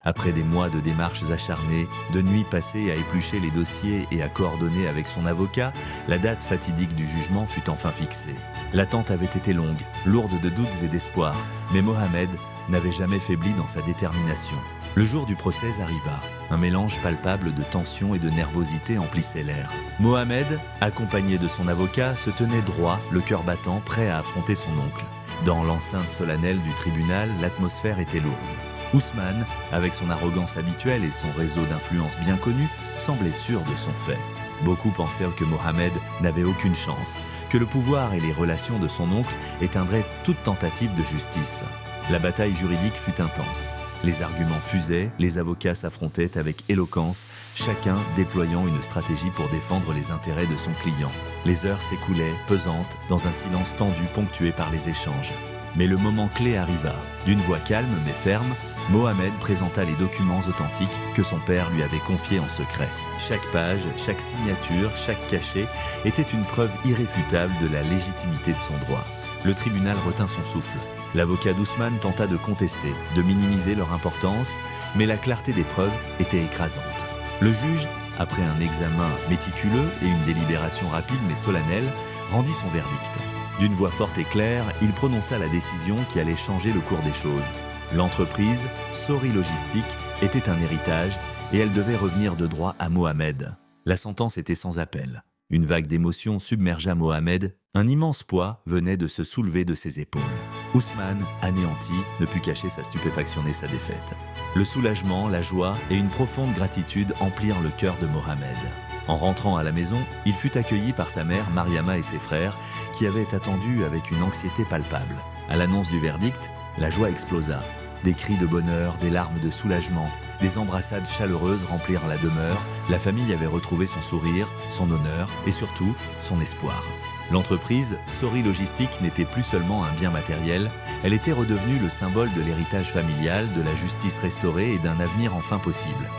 Après des mois de démarches acharnées, de nuits passées à éplucher les dossiers et à coordonner avec son avocat, la date fatidique du jugement fut enfin fixée. L'attente avait été longue, lourde de doutes et d'espoirs, mais Mohamed n'avait jamais faibli dans sa détermination. Le jour du procès arriva. Un mélange palpable de tension et de nervosité emplissait l'air. Mohamed, accompagné de son avocat, se tenait droit, le cœur battant, prêt à affronter son oncle. Dans l'enceinte solennelle du tribunal, l'atmosphère était lourde. Ousmane, avec son arrogance habituelle et son réseau d'influence bien connu, semblait sûr de son fait. Beaucoup pensèrent que Mohamed n'avait aucune chance, que le pouvoir et les relations de son oncle éteindraient toute tentative de justice. La bataille juridique fut intense. Les arguments fusaient, les avocats s'affrontaient avec éloquence, chacun déployant une stratégie pour défendre les intérêts de son client. Les heures s'écoulaient, pesantes, dans un silence tendu ponctué par les échanges. Mais le moment clé arriva. D'une voix calme mais ferme, Mohamed présenta les documents authentiques que son père lui avait confiés en secret. Chaque page, chaque signature, chaque cachet était une preuve irréfutable de la légitimité de son droit. Le tribunal retint son souffle. L'avocat d'Ousmane tenta de contester, de minimiser leur importance, mais la clarté des preuves était écrasante. Le juge, après un examen méticuleux et une délibération rapide mais solennelle, rendit son verdict. D'une voix forte et claire, il prononça la décision qui allait changer le cours des choses. L'entreprise, Sori Logistique, était un héritage et elle devait revenir de droit à Mohamed. La sentence était sans appel. Une vague d'émotion submergea Mohamed. Un immense poids venait de se soulever de ses épaules. Ousmane, anéanti, ne put cacher sa stupéfaction et sa défaite. Le soulagement, la joie et une profonde gratitude emplirent le cœur de Mohamed. En rentrant à la maison, il fut accueilli par sa mère, Mariama, et ses frères, qui avaient attendu avec une anxiété palpable. À l'annonce du verdict, la joie explosa. Des cris de bonheur, des larmes de soulagement, des embrassades chaleureuses remplirent la demeure. La famille avait retrouvé son sourire, son honneur et surtout son espoir. L'entreprise Sori Logistique n'était plus seulement un bien matériel, elle était redevenue le symbole de l'héritage familial, de la justice restaurée et d'un avenir enfin possible.